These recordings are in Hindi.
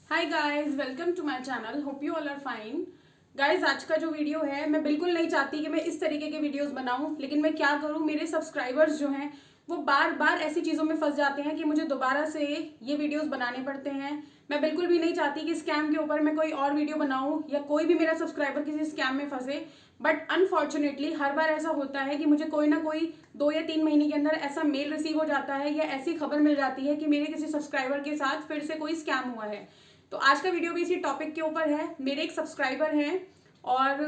Hi guys, welcome to my channel. Hope you all are fine. Guys, आज का जो वीडियो है, मैं बिल्कुल नहीं चाहती कि मैं इस तरीके के वीडियोस बनाऊं, लेकिन मैं क्या करूं, मेरे सब्सक्राइबर्स जो हैं वो बार बार ऐसी चीज़ों में फंस जाते हैं कि मुझे दोबारा से ये वीडियोस बनाने पड़ते हैं। मैं बिल्कुल भी नहीं चाहती कि स्कैम के ऊपर मैं कोई और वीडियो बनाऊं या कोई भी मेरा सब्सक्राइबर किसी स्कैम में फंसे। बट अनफॉर्चुनेटली हर बार ऐसा होता है कि मुझे कोई ना कोई 2 या 3 महीने के अंदर ऐसा मेल रिसीव हो जाता है या ऐसी खबर मिल जाती है कि मेरे किसी सब्सक्राइबर के साथ फिर से कोई स्कैम हुआ है। तो आज का वीडियो भी इसी टॉपिक के ऊपर है। मेरे एक सब्सक्राइबर हैं और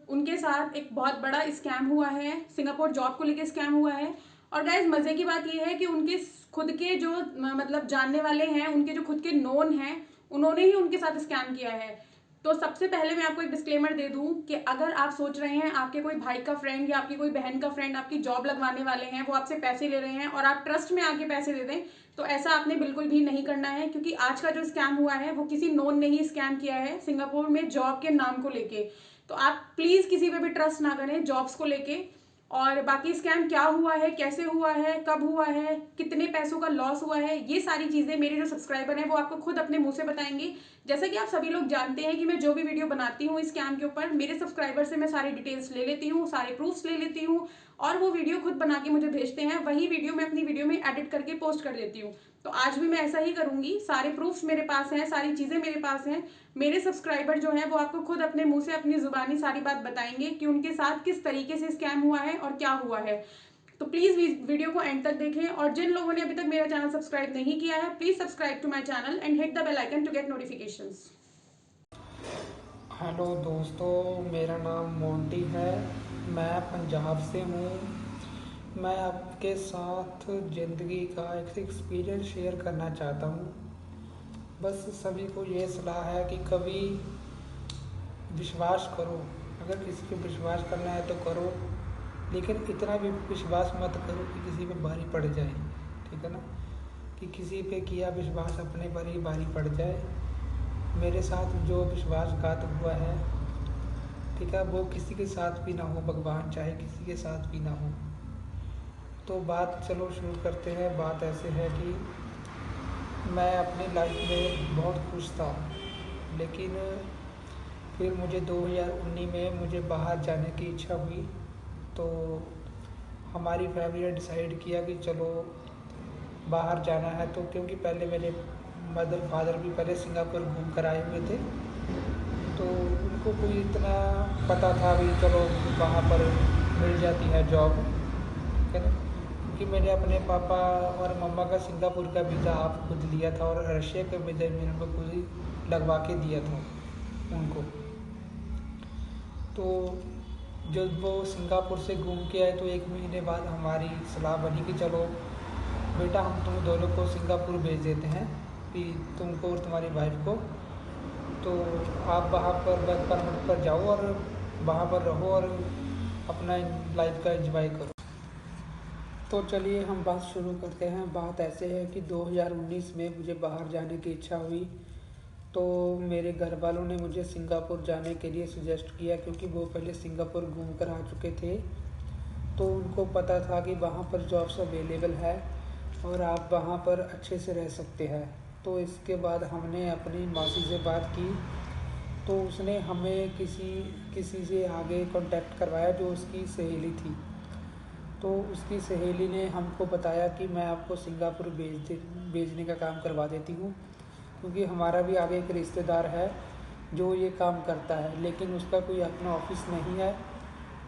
उनके साथ एक बहुत बड़ा स्कैम हुआ है, सिंगापुर जॉब को लेके स्कैम हुआ है। और गाइज, मजे की बात यह है कि उनके खुद के जो मतलब जानने वाले हैं, उनके जो खुद के नोन हैं, उन्होंने ही उनके साथ स्कैम किया है। तो सबसे पहले मैं आपको एक डिस्क्लेमर दे दूं कि अगर आप सोच रहे हैं आपके कोई भाई का फ्रेंड या आपकी कोई बहन का फ्रेंड आपकी जॉब लगवाने वाले हैं, वो आपसे पैसे ले रहे हैं और आप ट्रस्ट में आके पैसे दे दें, तो ऐसा आपने बिल्कुल भी नहीं करना है। क्योंकि आज का जो स्कैम हुआ है वो किसी नोन ने ही स्कैम किया है सिंगापुर में जॉब के नाम को लेके। तो आप प्लीज किसी पे भी ट्रस्ट ना करें जॉब्स को लेके। और बाकी स्कैम क्या हुआ है, कैसे हुआ है, कब हुआ है, कितने पैसों का लॉस हुआ है, ये सारी चीजें मेरे जो सब्सक्राइबर हैं वो आपको खुद अपने मुंह से बताएंगे। जैसा कि आप सभी लोग जानते हैं कि मैं जो भी वीडियो बनाती हूँ इस स्कैम के ऊपर, मेरे सब्सक्राइबर से मैं सारी डिटेल्स ले लेती हूँ, सारे प्रूफ्स ले लेती हूँ और वो वीडियो खुद बना के मुझे भेजते हैं। वही वीडियो मैं अपनी वीडियो में एडिट करके पोस्ट कर देती हूँ। तो आज भी मैं ऐसा ही करूंगी। सारे प्रूफ्स मेरे पास हैं, सारी चीजें मेरे पास हैं। मेरे सब्सक्राइबर जो हैं वो आपको खुद अपने मुंह से अपनी जुबानी सारी बात बताएंगे कि उनके साथ किस तरीके से स्कैम हुआ है और क्या हुआ है। तो प्लीज वीडियो को एंड तक देखें और जिन लोगों ने अभी तक मेरा चैनल सब्सक्राइब नहीं किया है, please subscribe to my channel and hit the bell icon to get notifications. Hello दोस्तों, मेरा नाम मोंटी है। मैं पंजाब से हूँ। मैं आपके साथ ज़िंदगी का एक एक्सपीरियंस शेयर करना चाहता हूँ। बस सभी को ये सलाह है कि कभी विश्वास करो। अगर किसी पे विश्वास करना है तो करो, लेकिन इतना भी विश्वास मत करो कि किसी पे भारी पड़ जाए। ठीक है ना, कि किसी पे किया विश्वास अपने पर ही भारी पड़ जाए। मेरे साथ जो विश्वासघात हुआ है, ठीक है, वो किसी के साथ भी ना हो, भगवान चाहे किसी के साथ भी ना हो। तो बात चलो शुरू करते हैं। बात ऐसे है कि मैं अपनी लाइफ में बहुत खुश था, लेकिन फिर मुझे 2019 में मुझे बाहर जाने की इच्छा हुई। तो हमारी फैमिली ने डिसाइड किया कि चलो बाहर जाना है। तो क्योंकि पहले मेरे मदर फादर भी पहले सिंगापुर घूम कर आए हुए थे, तो उनको कोई इतना पता था भी चलो वहाँ पर मिल जाती है जॉब। ठीक है ना, क्योंकि मैंने अपने पापा और मम्मा का सिंगापुर का वीज़ा आप खुद लिया था और रशिया का वीज़ा मैंने उनको खुद ही लगवा के दिया था उनको। तो जब वो सिंगापुर से घूम के आए तो 1 महीने बाद हमारी सलाह बनी कि चलो बेटा, हम तुम दोनों को सिंगापुर भेज देते हैं, कि तुमको और तुम्हारी वाइफ को। तो आप वहाँ पर वर्क परमिट पर जाओ और वहाँ पर रहो और अपना लाइफ का एंजॉय करो। तो चलिए हम बात शुरू करते हैं। बात ऐसे है कि 2019 में मुझे बाहर जाने की इच्छा हुई। तो मेरे घर वालों ने मुझे सिंगापुर जाने के लिए सजेस्ट किया, क्योंकि वो पहले सिंगापुर घूम कर आ चुके थे। तो उनको पता था कि वहाँ पर जॉब्स अवेलेबल है और आप वहाँ पर अच्छे से रह सकते हैं। तो इसके बाद हमने अपनी मासी से बात की, तो उसने हमें किसी किसी से आगे कांटेक्ट करवाया जो उसकी सहेली थी। तो उसकी सहेली ने हमको बताया कि मैं आपको सिंगापुर भेजने का काम करवा देती हूँ, क्योंकि हमारा भी आगे एक रिश्तेदार है जो ये काम करता है, लेकिन उसका कोई अपना ऑफिस नहीं है।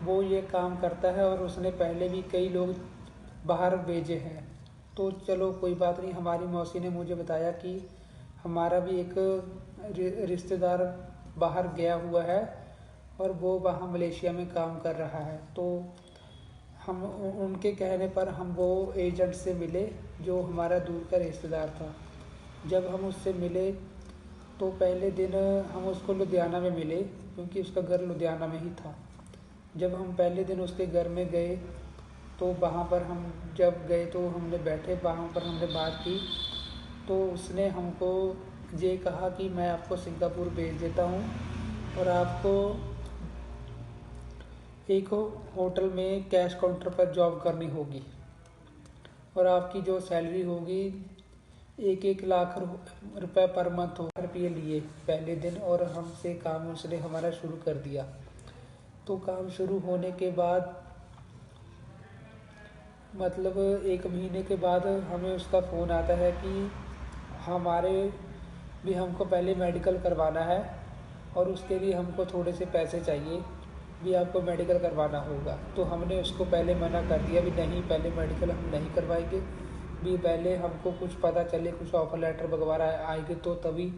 वो ये काम करता है और उसने पहले भी कई लोग बाहर भेजे हैं। तो चलो कोई बात नहीं, हमारी मौसी ने मुझे बताया कि हमारा भी एक रिश्तेदार बाहर गया हुआ है और वो वहाँ मलेशिया में काम कर रहा है। तो हम उनके कहने पर हम वो एजेंट से मिले जो हमारा दूर का रिश्तेदार था। जब हम उससे मिले तो पहले दिन हम उसको लुधियाना में मिले, क्योंकि उसका घर लुधियाना में ही था। जब हम पहले दिन उसके घर में गए तो वहाँ पर हम जब गए तो हमने बैठे, वहाँ पर हमने बात की। तो उसने हमको ये कहा कि मैं आपको सिंगापुर भेज देता हूँ और आपको एक होटल में कैश काउंटर पर जॉब करनी होगी और आपकी जो सैलरी होगी 1-1 लाख रुपए पर मंथ रुपये लिए पहले दिन, और हमसे काम उसने हमारा शुरू कर दिया। तो काम शुरू होने के बाद मतलब 1 महीने के बाद हमें उसका फ़ोन आता है कि हमारे भी हमको पहले मेडिकल करवाना है और उसके लिए हमको थोड़े से पैसे चाहिए, भी आपको मेडिकल करवाना होगा। तो हमने उसको पहले मना कर दिया भी नहीं, पहले मेडिकल हम नहीं करवाएंगे, भी पहले हमको कुछ पता चले, कुछ ऑफर लेटर वगैरह आएंगे तो तभी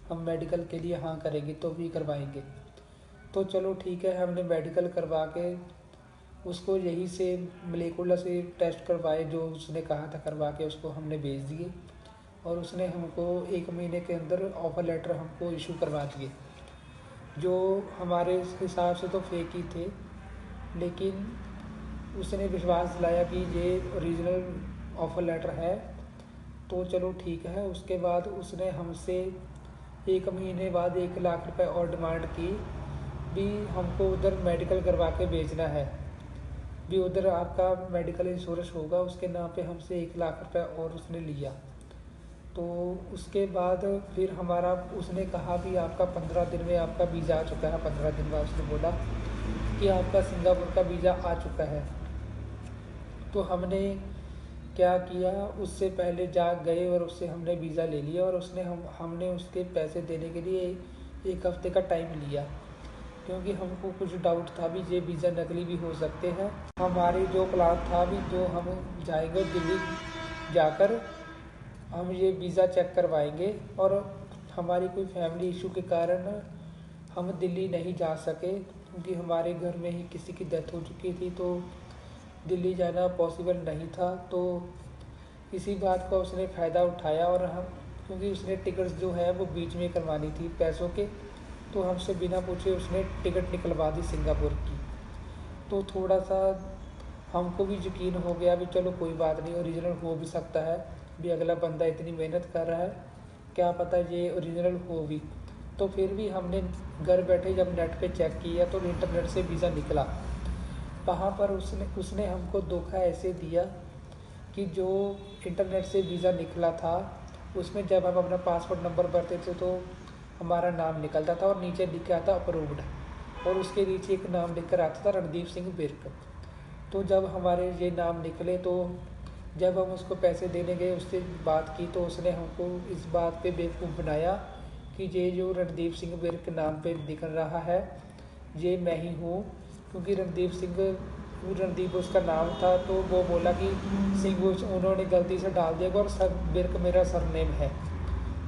हम मेडिकल के लिए हाँ करेंगे, तो भी करवाएंगे। तो चलो ठीक है, हमने मेडिकल करवा के उसको यहीं से मलेकुलर से टेस्ट करवाए, जो उसने कहा था करवा के उसको हमने भेज दिए, और उसने हमको 1 महीने के अंदर ऑफर लेटर हमको इशू करवा दिए, जो हमारे हिसाब से तो फेक ही थे, लेकिन उसने विश्वास दिलाया कि ये ओरिजिनल ऑफर लेटर है। तो चलो ठीक है। उसके बाद उसने हमसे 1 महीने बाद 1 लाख रुपए और डिमांड की, भी हमको उधर मेडिकल करवा के भेजना है, भी उधर आपका मेडिकल इंश्योरेंस होगा, उसके नाम पे हमसे 1 लाख रुपए और उसने लिया। तो उसके बाद फिर हमारा उसने कहा भी आपका 15 दिन में आपका वीज़ा आ चुका है। 15 दिन बाद उसने बोला कि आपका सिंगापुर का वीज़ा आ चुका है। तो हमने क्या किया, उससे पहले जा गए और उससे हमने वीज़ा ले लिया, और उसने हमने उसके पैसे देने के लिए 1 हफ्ते का टाइम लिया, क्योंकि हमको कुछ डाउट था भी ये वीज़ा नकली भी हो सकते हैं। हमारे जो प्लान था भी, जो हम जाएंगे दिल्ली जाकर हम ये वीज़ा चेक करवाएंगे, और हमारी कोई फैमिली इशू के कारण हम दिल्ली नहीं जा सके, क्योंकि हमारे घर में ही किसी की डेथ हो चुकी थी, तो दिल्ली जाना पॉसिबल नहीं था। तो इसी बात का उसने फ़ायदा उठाया, और हम क्योंकि उसने टिकट्स जो है वो बीच में करवानी थी पैसों के, तो हमसे बिना पूछे उसने टिकट निकलवा दी सिंगापुर की। तो थोड़ा सा हमको भी यकीन हो गया भी चलो कोई बात नहीं, ओरिजिनल हो भी सकता है, भी अगला बंदा इतनी मेहनत कर रहा है, क्या पता ये ओरिजिनल हो भी। तो फिर भी हमने घर बैठे जब नेट पे चेक किया तो इंटरनेट से वीज़ा निकला। वहाँ पर उसने हमको धोखा ऐसे दिया कि जो इंटरनेट से वीज़ा निकला था उसमें जब हम अपना पासपोर्ट नंबर भरते थे तो हमारा नाम निकलता था और नीचे लिखा था अप्रूव्ड, और उसके नीचे एक नाम लिख कर आता था रणदीप सिंह बिर्क। तो जब हमारे ये नाम निकले, तो जब हम उसको पैसे देने गए, उससे बात की, तो उसने हमको इस बात पे बेवकूफ़ बनाया कि ये जो रणदीप सिंह बिर्क नाम पे दिख रहा है ये मैं ही हूँ, क्योंकि रणदीप उसका नाम था। तो वो बोला कि सिंह उन्होंने गलती से डाल दिया और बिर्क मेरा सरनेम है,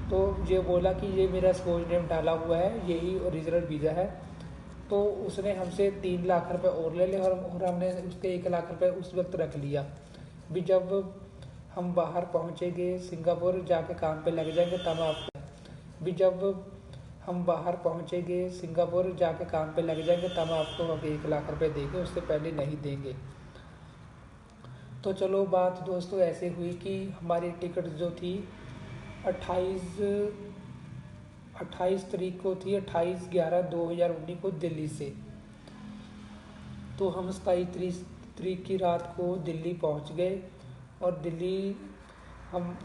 तो ये बोला कि ये मेरा स्पोज नेम डाला हुआ है, यही ओरिजिनल वीज़ा है। तो उसने हमसे 3 लाख रुपए और ले लिए, और हमने उसके 1 लाख रुपए उस वक्त रख लिया भी जब हम बाहर पहुँचेंगे सिंगापुर जाके काम पे लग जाएंगे तब आपको, भी जब हम बाहर पहुँचेंगे सिंगापुर जाके काम पे लग जाएंगे तब आपको हम 1 लाख रुपए देंगे, उससे पहले नहीं देंगे। तो चलो बात दोस्तों ऐसे हुई कि हमारी टिकट जो थी 28 तारीख को थी, 28/11/2019 को दिल्ली से। तो हम 27 तारीख की रात को दिल्ली पहुंच गए, और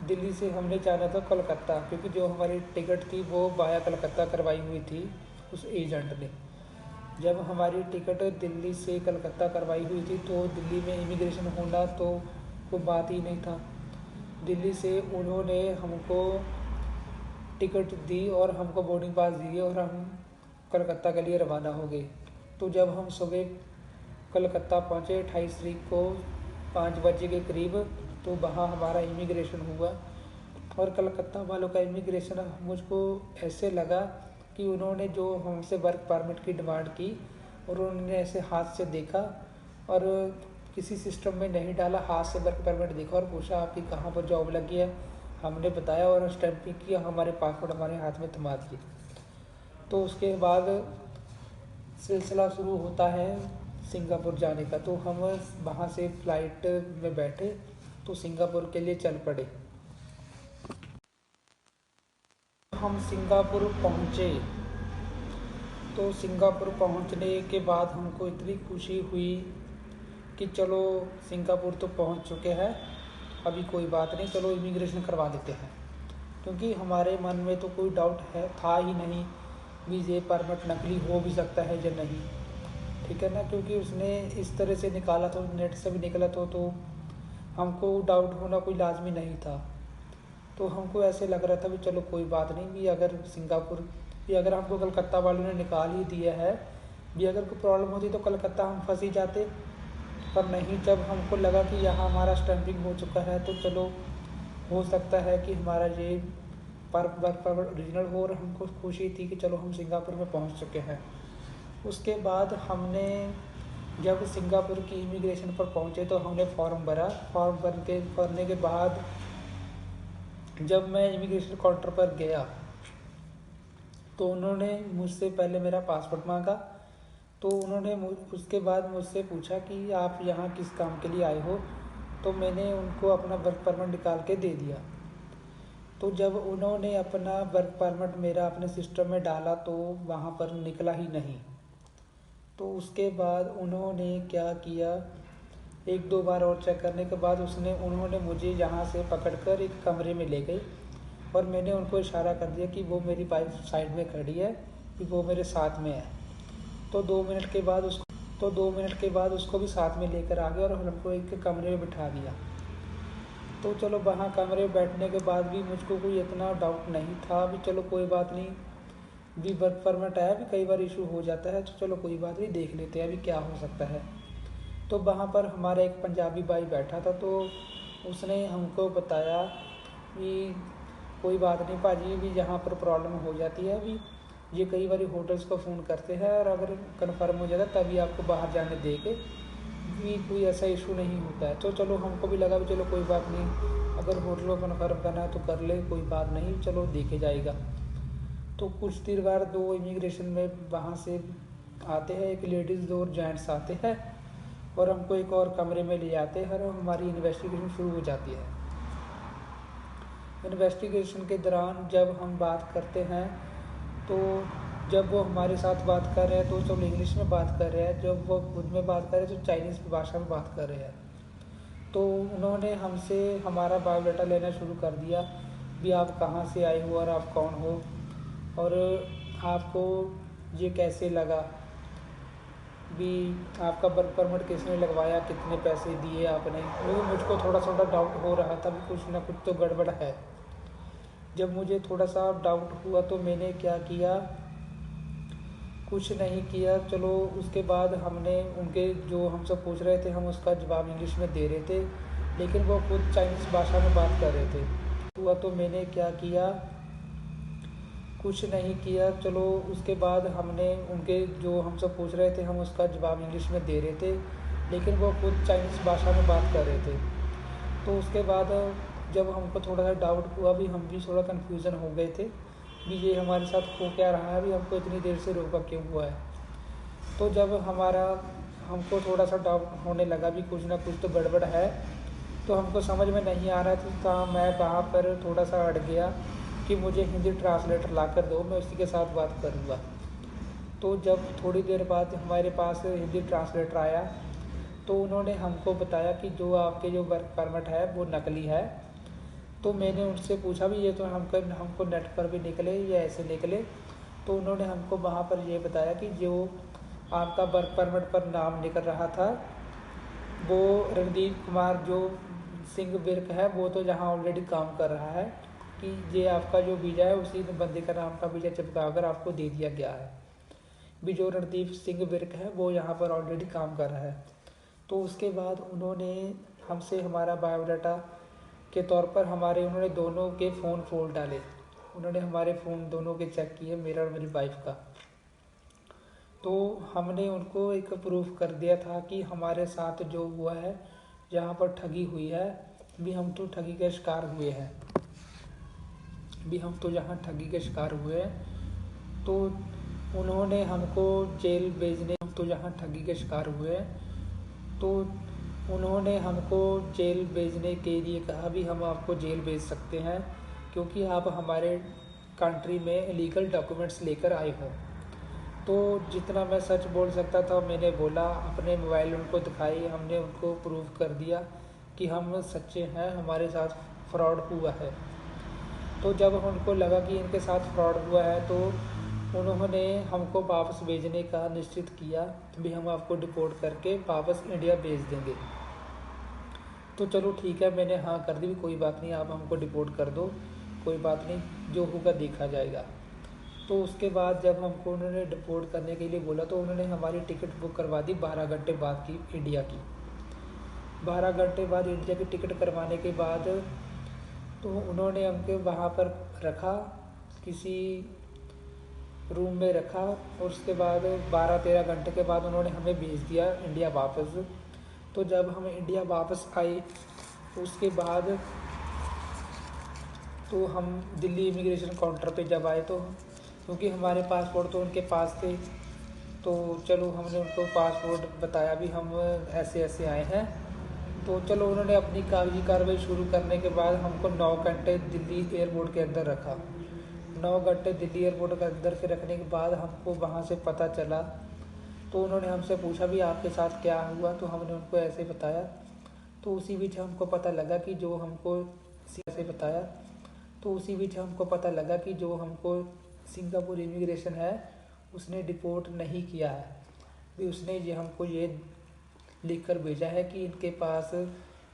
दिल्ली से हमने जाना था कोलकाता, क्योंकि जो हमारी टिकट थी वो बाया कलकत्ता करवाई हुई थी उस एजेंट ने। जब हमारी टिकट दिल्ली से कलकत्ता करवाई हुई थी तो दिल्ली में इमिग्रेशन होना तो कोई बात ही नहीं था। दिल्ली से उन्होंने हमको टिकट दी और हमको बोर्डिंग पास दिए, और हम कलकत्ता के लिए रवाना हो गए। तो जब हम सुबह कलकत्ता पहुँचे 28 तारीख को 5 बजे के करीब, तो वहाँ हमारा इमिग्रेशन हुआ, और कलकत्ता वालों का इमिग्रेशन मुझको ऐसे लगा कि उन्होंने जो हमसे वर्क परमिट की डिमांड की और उन्होंने ऐसे हाथ से देखा और किसी सिस्टम में नहीं डाला, हाथ से वर्क परमिट देखा और पूछा आपकी कहाँ पर जॉब लगी है। हमने बताया और स्टैंपिंग किया, हमारे पासपोर्ट हमारे हाथ में थमा दिए। तो उसके बाद सिलसिला शुरू होता है सिंगापुर जाने का। तो हम वहाँ से फ़्लाइट में बैठे तो सिंगापुर के लिए चल पड़े। हम सिंगापुर पहुँचे, तो सिंगापुर पहुँचने के बाद हमको इतनी खुशी हुई कि चलो सिंगापुर तो पहुँच चुके हैं, अभी कोई बात नहीं, चलो इमिग्रेशन करवा देते हैं। क्योंकि हमारे मन में तो कोई डाउट था ही नहीं भी ये परमिट नकली हो भी सकता है या नहीं, ठीक है ना। क्योंकि उसने इस तरह से निकाला तो नेट से भी निकला तो हमको डाउट होना कोई लाजमी नहीं था। तो हमको ऐसे लग रहा था भी चलो कोई बात नहीं भी, अगर सिंगापुर भी अगर हमको कलकत्ता वालों ने निकाल ही दिया है भी, अगर कोई प्रॉब्लम होती तो कलकत्ता हम फंस ही जाते। पर नहीं, जब हमको लगा कि यहाँ हमारा स्टैंपिंग हो चुका है तो चलो हो सकता है कि हमारा ये वर्क परमिट ओरिजिनल हो, और हमको खुशी थी कि चलो हम सिंगापुर में पहुँच चुके हैं। उसके बाद हमने जब सिंगापुर की इमिग्रेशन पर पहुँचे तो हमने फॉर्म भरा। फॉर्म भरने के बाद जब मैं इमिग्रेशन काउंटर पर गया तो उन्होंने मुझसे पहले मेरा पासपोर्ट मांगा। तो उन्होंने उसके बाद मुझसे पूछा कि आप यहाँ किस काम के लिए आए हो, तो मैंने उनको अपना वर्क परमिट निकाल के दे दिया। तो जब उन्होंने अपना वर्क परमिट मेरा अपने सिस्टम में डाला तो वहाँ पर निकला ही नहीं। तो उसके बाद उन्होंने क्या किया, एक दो बार और चेक करने के बाद उन्होंने मुझे यहाँ से पकड़कर एक कमरे में ले गई, और मैंने उनको इशारा कर दिया कि वो मेरी बाइक साइड में खड़ी है, कि वो मेरे साथ में है। तो 2 मिनट के बाद उसको भी साथ में लेकर आ गया और हमको एक कमरे में बिठा दिया। तो चलो वहाँ कमरे में बैठने के बाद भी मुझको कोई इतना डाउट नहीं था, भी चलो कोई बात नहीं, भी वर्क परमिट आया भी कई बार इशू हो जाता है, तो चलो कोई बात नहीं, देख लेते हैं अभी क्या हो सकता है। तो वहाँ पर हमारा एक पंजाबी भाई बैठा था, तो उसने हमको बताया कि कोई बात नहीं भाजी, भी यहाँ पर प्रॉब्लम हो जाती है, अभी ये कई बार होटल्स को फ़ोन करते हैं और अगर कंफर्म हो जाता है तभी आपको बाहर जाने दे के, भी कोई ऐसा इशू नहीं होता है। तो चलो हमको भी लगा भी चलो कोई बात नहीं, अगर होटल को कन्फर्म करना है तो कर ले, कोई बात नहीं, चलो देखे जाएगा। तो कुछ देर बाद 2 इमिग्रेशन में वहाँ से आते हैं, एक लेडीज़ और जेंट्स आते हैं, और हमको एक और कमरे में ले जाते हैं और हमारी इन्वेस्टिगेशन शुरू हो जाती है। इन्वेस्टिगेशन के दौरान जब हम बात करते हैं तो जब वो हमारे साथ बात कर रहे हैं तो चलो इंग्लिश में बात कर रहे हैं, जब वो खुद में बात कर रहे हैं तो चाइनीज़ भाषा में बात कर रहे हैं। तो उन्होंने हमसे हमारा बायोडाटा लेना शुरू कर दिया, भी आप कहाँ से आए हो और आप कौन हो, और आपको ये कैसे लगा, भी आपका वर्क परमिट किसने लगवाया, कितने पैसे दिए आपने। क्योंकि मुझको थोड़ा सा डाउट हो रहा था भी कुछ ना कुछ तो गड़बड़ है। जब मुझे थोड़ा सा डाउट हुआ तो मैंने क्या किया, कुछ नहीं किया। चलो उसके बाद हमने उनके जो हमसे पूछ रहे थे हम उसका जवाब इंग्लिश में दे रहे थे, लेकिन वो खुद चाइनीज़ भाषा में बात कर रहे थे। हुआ तो मैंने क्या किया, कुछ नहीं किया। चलो उसके बाद हमने उनके जो हमसे पूछ रहे थे हम उसका जवाब इंग्लिश में दे रहे थे, लेकिन वो खुद चाइनीज़ भाषा में बात कर रहे थे। तो उसके बाद जब हमको थोड़ा सा डाउट हुआ, भी हम भी थोड़ा कन्फ्यूज़न हो गए थे भी ये हमारे साथ हो क्या रहा है, भी हमको इतनी देर से रोका क्यों हुआ है। तो जब हमको थोड़ा सा डाउट होने लगा भी कुछ ना कुछ तो गड़बड़ है, तो हमको समझ में नहीं आ रहा था। मैं वहाँ पर थोड़ा सा अड़ गया कि मुझे हिंदी ट्रांसलेटर ला कर दो, मैं उसी के साथ बात करूँगा। तो जब थोड़ी देर बाद हमारे पास हिंदी ट्रांसलेटर आया तो उन्होंने हमको बताया कि जो आपके जो वर्क परमिट है वो नकली है। तो मैंने उनसे पूछा भी ये तो हमको नेट पर भी निकले या ऐसे निकले। तो उन्होंने हमको वहाँ पर ये बताया कि जो आपका वर्क परमिट पर नाम निकल रहा था वो रणदीप कुमार जो सिंह विर्क है, वो तो यहाँ ऑलरेडी काम कर रहा है, कि ये आपका जो वीज़ा है उसी बंदे का नाम का वीज़ा चिपका कर आपको दे दिया गया है। भी जो रणदीप सिंह विर्क है वो यहाँ पर ऑलरेडी काम कर रहा है। तो उसके बाद उन्होंने हमसे हमारा बायोडाटा के तौर पर उन्होंने दोनों के फ़ोन खोल डाले। उन्होंने हमारे फ़ोन दोनों के चेक किए, मेरा और मेरी वाइफ का। तो हमने उनको एक प्रूफ कर दिया था कि हमारे साथ जो हुआ है, जहाँ पर ठगी हुई है, भी हम तो ठगी के शिकार हुए हैं, भी हम तो जहाँ ठगी के शिकार हुए हैं। तो उन्होंने हमको जेल भेजने हम तो जहाँ ठगी के शिकार हुए हैं तो उन्होंने हमको जेल भेजने के लिए कहा भी हम आपको जेल भेज सकते हैं क्योंकि आप हमारे कंट्री में इलीगल डॉक्यूमेंट्स लेकर आए हो। तो जितना मैं सच बोल सकता था मैंने बोला, अपने मोबाइल उनको दिखाई, हमने उनको प्रूव कर दिया कि हम सच्चे हैं, हमारे साथ फ्रॉड हुआ है। तो जब उनको लगा कि इनके साथ फ्रॉड हुआ है तो उन्होंने हमको वापस भेजने का निश्चित किया भी हम आपको डिपोर्ट करके वापस इंडिया भेज देंगे। तो चलो ठीक है, मैंने हाँ कर दी, कोई बात नहीं, आप हमको डिपोर्ट कर दो, कोई बात नहीं, जो होगा देखा जाएगा। तो उसके बाद जब हमको उन्होंने डिपोर्ट करने के लिए बोला तो उन्होंने हमारी टिकट बुक करवा दी 12 घंटे बाद की इंडिया की। 12 घंटे बाद इंडिया की टिकट करवाने के बाद तो उन्होंने हमको वहाँ पर रखा, किसी रूम में रखा, और उसके बाद 12-13 घंटे के बाद उन्होंने हमें भेज दिया इंडिया वापस। तो जब हम इंडिया वापस आए उसके बाद तो हम दिल्ली इमिग्रेशन काउंटर पे जब आए तो क्योंकि हमारे पासपोर्ट तो उनके पास थे, तो चलो हमने उनको पासपोर्ट बताया भी हम ऐसे ऐसे आए हैं। तो चलो उन्होंने अपनी कागजी कार्रवाई शुरू करने के बाद हमको 9 घंटे दिल्ली एयरपोर्ट के अंदर रखा। 9 घंटे दिल्ली एयरपोर्ट के अंदर के रखने के बाद हमको वहाँ से पता चला, तो उन्होंने हमसे पूछा भी आपके साथ क्या हुआ, तो हमने उनको ऐसे बताया। तो उसी बीच हमको पता लगा कि जो हमको ऐसे बताया तो उसी बीच हमको पता लगा कि जो हमको सिंगापुर इमिग्रेशन है उसने डिपोर्ट नहीं किया है, भी उसने ये हमको ये लिख कर भेजा है कि इनके पास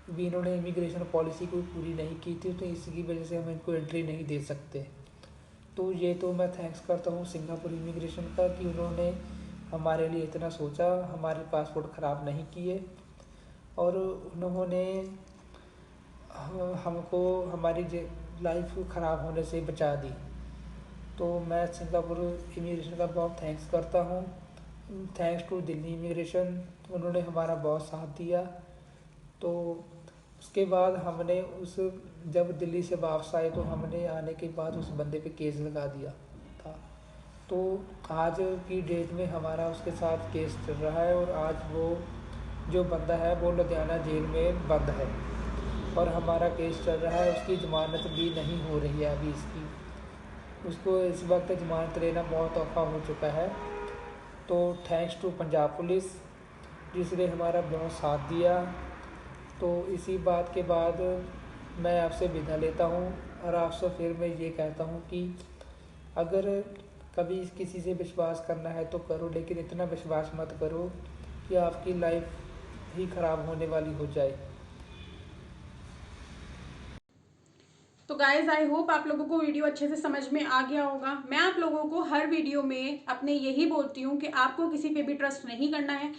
भी इन्होंने इमिग्रेशन पॉलिसी कोई पूरी नहीं की थी, तो इसकी वजह से हम इनको एंट्री नहीं दे सकते। तो ये तो मैं थैंक्स करता हूँ सिंगापुर इमिग्रेशन का कि उन्होंने हमारे लिए इतना सोचा, हमारे पासपोर्ट ख़राब नहीं किए, और उन्होंने हमको हमारी लाइफ ख़राब होने से बचा दी। तो मैं सिंगापुर इमिग्रेशन का बहुत थैंक्स करता हूँ। थैंक्स टू दिल्ली इमिग्रेशन, उन्होंने हमारा बहुत साथ दिया। तो उसके बाद हमने जब दिल्ली से वापस आए तो हमने आने के बाद उस बंदे पे केस लगा दिया था। तो आज की डेट में हमारा उसके साथ केस चल रहा है, और आज वो जो बंदा है वो लुधियाना जेल में बंद है और हमारा केस चल रहा है। उसकी ज़मानत भी नहीं हो रही है अभी उसको इस वक्त ज़मानत लेना बहुत औखा हो चुका है। तो थैंक्स टू पंजाब पुलिस जिसने हमारा बहुत साथ दिया। तो इसी बात के बाद मैं आपसे विदा लेता हूँ, और आपसे फिर मैं ये कहता हूँ कि अगर कभी किसी से विश्वास करना है तो करो, लेकिन इतना विश्वास मत करो कि आपकी लाइफ ही ख़राब होने वाली हो जाए। तो गाइज आई होप आप लोगों को वीडियो अच्छे से समझ में आ गया होगा। मैं आप लोगों को हर वीडियो में अपने यही बोलती हूँ कि आपको किसी पे भी ट्रस्ट नहीं करना है।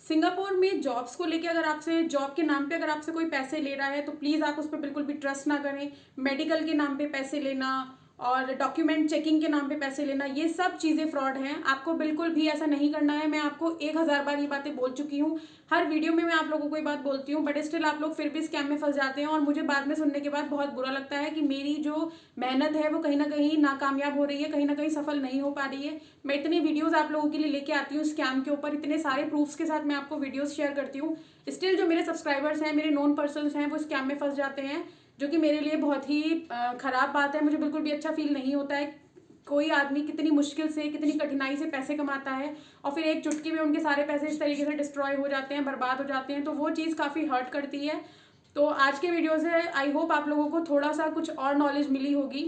सिंगापुर में जॉब्स को लेके अगर आपसे जॉब के नाम पे अगर आपसे कोई पैसे ले रहा है तो प्लीज़ आप उस पर बिल्कुल भी ट्रस्ट ना करें। मेडिकल के नाम पे पैसे लेना और डॉक्यूमेंट चेकिंग के नाम पे पैसे लेना, ये सब चीज़ें फ्रॉड हैं। आपको बिल्कुल भी ऐसा नहीं करना है। मैं आपको 1000 बार ये बातें बोल चुकी हूँ, हर वीडियो में मैं आप लोगों को ये बात बोलती हूँ, बट स्टिल आप लोग फिर भी स्कैम में फंस जाते हैं और मुझे बाद में सुनने के बाद बहुत बुरा लगता है कि मेरी जो मेहनत है वो कहीं ना कहीं नाकामयाब हो रही है, कहीं ना कहीं सफल नहीं हो पा रही है। मैं इतनी वीडियोज़ आप लोगों के लिए लेके आती हूँ स्कैम के ऊपर, इतने सारे प्रूफ्स के साथ मैं आपको वीडियोज़ शेयर करती हूँ, स्टिल जो मेरे सब्सक्राइबर्स हैं, मेरे नोन पर्सन्स हैं, वो स्कैम में फंस जाते हैं, जो कि मेरे लिए बहुत ही ख़राब बात है। मुझे बिल्कुल भी अच्छा फील नहीं होता है। कोई आदमी कितनी मुश्किल से कितनी कठिनाई से पैसे कमाता है और फिर एक चुटकी में उनके सारे पैसे इस तरीके से डिस्ट्रॉय हो जाते हैं, बर्बाद हो जाते हैं, तो वो चीज़ काफ़ी हर्ट करती है। तो आज के वीडियो से आई होप आप लोगों को थोड़ा सा कुछ और नॉलेज मिली होगी।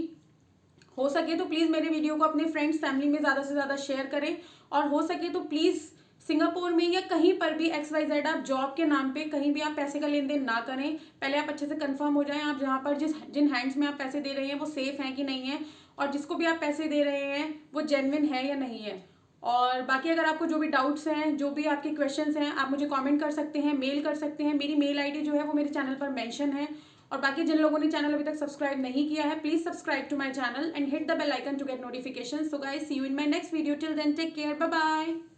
हो सके तो प्लीज़ मेरे वीडियो को अपने फ्रेंड्स फैमिली में ज़्यादा से ज़्यादा शेयर करें, और हो सके तो प्लीज़ सिंगापुर में या कहीं पर भी XYZ आप जॉब के नाम पे कहीं भी आप पैसे का लेन देन ना करें। पहले आप अच्छे से कंफर्म हो जाएं आप जहाँ पर जिन हैंड्स में आप पैसे दे रहे हैं वो सेफ हैं कि नहीं है, और जिसको भी आप पैसे दे रहे हैं वो जेन्युइन है या नहीं है। और बाकी अगर आपको जो भी डाउट्स हैं, जो भी आपके क्वेश्चंस हैं, आप मुझे कमेंट कर सकते हैं, मेल कर सकते हैं। मेरी मेल आईडी जो है वो मेरे चैनल पर मेंशन है। और बाकी जिन लोगों ने चैनल अभी तक सब्सक्राइब नहीं किया है, please subscribe to my channel and hit the bell icon to get notification. So guys, see you in my next video. Till then take care, bye bye.